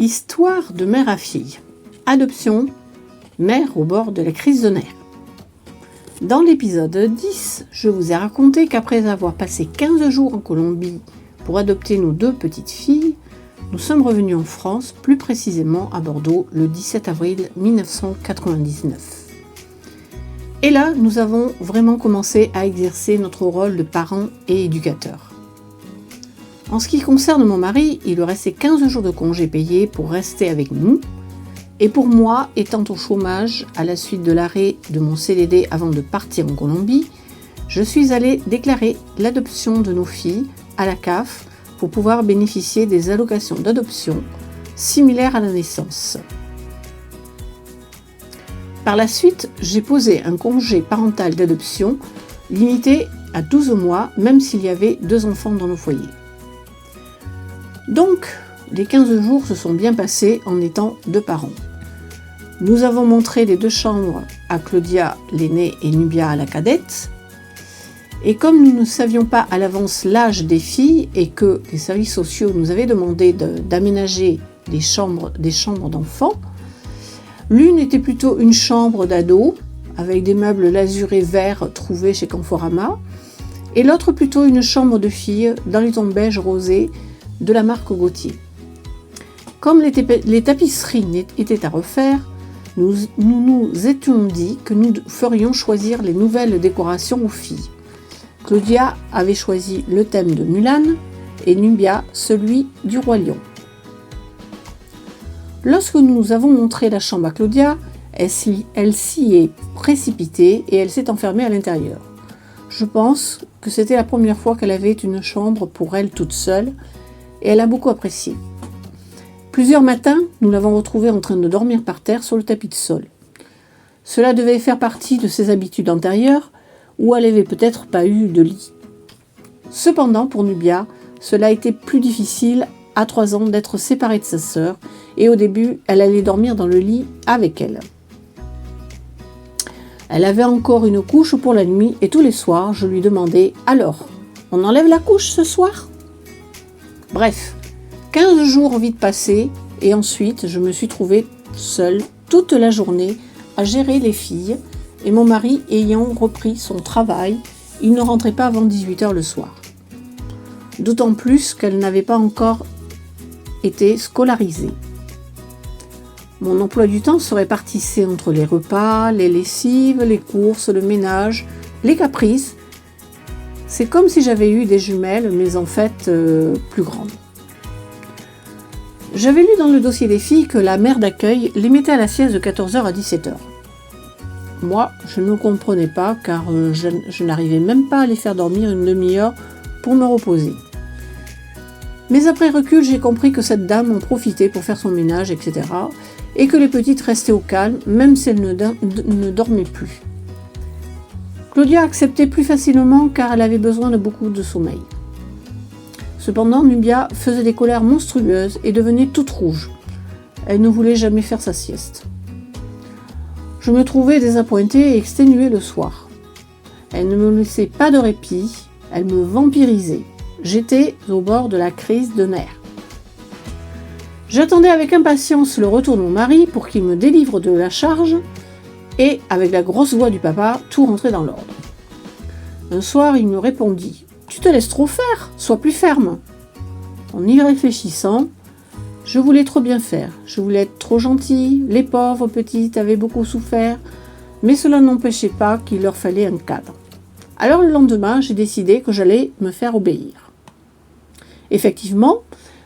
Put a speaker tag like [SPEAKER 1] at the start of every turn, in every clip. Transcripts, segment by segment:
[SPEAKER 1] Histoire de mère à fille. Adoption, mère au bord de la crise de nerfs. Dans l'épisode 10, je vous ai raconté qu'après avoir passé 15 jours en Colombie pour adopter nos 2 petites filles, nous sommes revenus en France, plus précisément à Bordeaux, le 17 avril 1999. Et là, nous avons vraiment commencé à exercer notre rôle de parents et éducateurs. En ce qui concerne mon mari, il lui restait 15 jours de congés payés pour rester avec nous. Et pour moi, étant au chômage à la suite de l'arrêt de mon CDD avant de partir en Colombie, je suis allée déclarer l'adoption de nos filles à la CAF pour pouvoir bénéficier des allocations d'adoption similaires à la naissance. Par la suite, j'ai posé un congé parental d'adoption limité à 12 mois, même s'il y avait 2 enfants dans le foyer. Donc, les 15 jours se sont bien passés en étant 2 parents. Nous avons montré les 2 chambres à Claudia, l'aînée, et Nubia, la cadette. Et comme nous ne savions pas à l'avance l'âge des filles et que les services sociaux nous avaient demandé d'aménager des chambres d'enfants, l'une était plutôt une chambre d'ado avec des meubles lasurés verts trouvés chez Conforama et l'autre plutôt une chambre de filles dans les tons beige rosé de la marque Gauthier. Comme les tapisseries étaient à refaire, nous nous étions dit que nous ferions choisir les nouvelles décorations aux filles. Claudia avait choisi le thème de Mulan et Nubia celui du Roi Lion. Lorsque nous avons montré la chambre à Claudia, elle s'y est précipitée et elle s'est enfermée à l'intérieur. Je pense que c'était la première fois qu'elle avait une chambre pour elle toute seule et elle a beaucoup apprécié. Plusieurs matins, nous l'avons retrouvée en train de dormir par terre sur le tapis de sol. Cela devait faire partie de ses habitudes antérieures, où elle n'avait peut-être pas eu de lit. Cependant, pour Nubia, cela a été plus difficile à 3 ans d'être séparée de sa sœur, et au début, elle allait dormir dans le lit avec elle. Elle avait encore une couche pour la nuit, et tous les soirs, je lui demandais « Alors, on enlève la couche ce soir ?» Bref, 15 jours vite passés, et ensuite, je me suis trouvée seule toute la journée à gérer les filles, et mon mari ayant repris son travail, il ne rentrait pas avant 18h le soir. D'autant plus qu'elle n'avait pas encore été scolarisée. Mon emploi du temps se répartissait entre les repas, les lessives, les courses, le ménage, les caprices. C'est comme si j'avais eu des jumelles, mais en fait plus grandes. J'avais lu dans le dossier des filles que la mère d'accueil les mettait à la sieste de 14h à 17h. Moi, je ne comprenais pas car je n'arrivais même pas à les faire dormir une demi-heure pour me reposer. Mais après recul, j'ai compris que cette dame en profitait pour faire son ménage, etc. et que les petites restaient au calme, même si elles ne dormaient plus. Claudia acceptait plus facilement car elle avait besoin de beaucoup de sommeil. Cependant, Nubia faisait des colères monstrueuses et devenait toute rouge. Elle ne voulait jamais faire sa sieste. Je me trouvais désappointée et exténuée le soir. Elle ne me laissait pas de répit, elle me vampirisait. J'étais au bord de la crise de nerfs. J'attendais avec impatience le retour de mon mari pour qu'il me délivre de la charge et, avec la grosse voix du papa, tout rentrait dans l'ordre. Un soir, il me répondit « Tu te laisses trop faire, sois plus ferme !» En y réfléchissant, je voulais trop bien faire, je voulais être trop gentille, les pauvres petites avaient beaucoup souffert, mais cela n'empêchait pas qu'il leur fallait un cadre. Alors le lendemain, j'ai décidé que j'allais me faire obéir. Effectivement,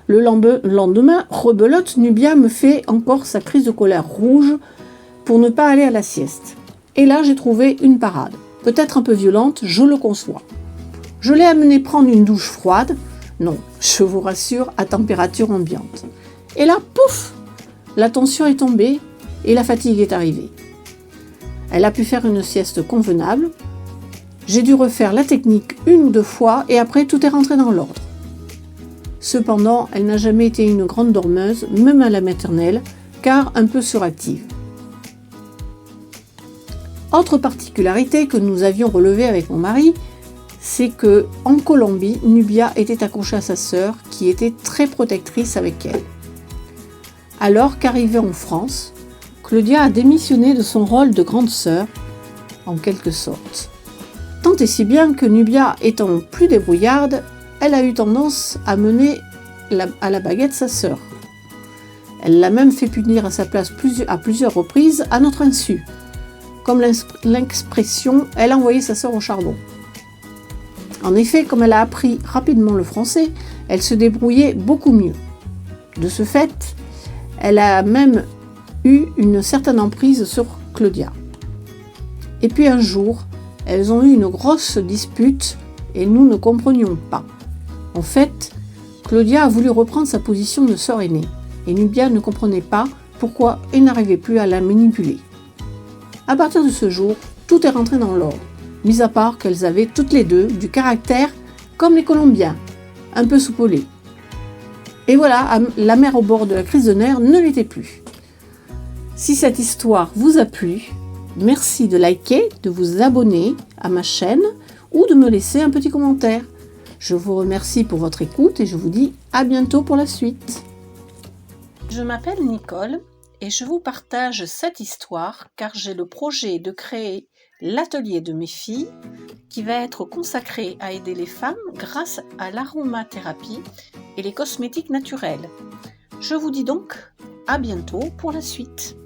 [SPEAKER 1] le lendemain, rebelote, Nubia me fait encore sa crise de colère rouge pour ne pas aller à la sieste. Et là, j'ai trouvé une parade, peut-être un peu violente, je le conçois. Je l'ai amenée prendre une douche froide, non, je vous rassure, à température ambiante. Et là, pouf, la tension est tombée et la fatigue est arrivée. Elle a pu faire une sieste convenable. J'ai dû refaire la technique 1 ou 2 fois et après tout est rentré dans l'ordre. Cependant, elle n'a jamais été une grande dormeuse, même à la maternelle, car un peu suractive. Autre particularité que nous avions relevée avec mon mari, c'est que en Colombie, Nubia était accrochée à sa sœur qui était très protectrice avec elle. Alors qu'arrivée en France, Claudia a démissionné de son rôle de grande sœur, en quelque sorte. Tant et si bien que Nubia étant plus débrouillarde, elle a eu tendance à mener à la baguette sa sœur. Elle l'a même fait punir à sa place à plusieurs reprises à notre insu. Comme l'expression « elle a envoyé sa sœur au charbon ». En effet, comme elle a appris rapidement le français, elle se débrouillait beaucoup mieux. De ce fait, elle a même eu une certaine emprise sur Claudia. Et puis un jour, elles ont eu une grosse dispute et nous ne comprenions pas. En fait, Claudia a voulu reprendre sa position de sœur aînée et Nubia ne comprenait pas pourquoi elle n'arrivait plus à la manipuler. À partir de ce jour, tout est rentré dans l'ordre, mis à part qu'elles avaient toutes les deux du caractère comme les Colombiens, un peu soupolés. Et voilà, la mère au bord de la crise de nerfs ne l'était plus. Si cette histoire vous a plu, merci de liker, de vous abonner à ma chaîne ou de me laisser un petit commentaire. Je vous remercie pour votre écoute et je vous dis à bientôt pour la suite. Je m'appelle Nicole et je vous partage cette histoire car j'ai le projet de créer l'atelier de mes filles qui va être consacré à aider les femmes grâce à l'aromathérapie et les cosmétiques naturels. Je vous dis donc à bientôt pour la suite.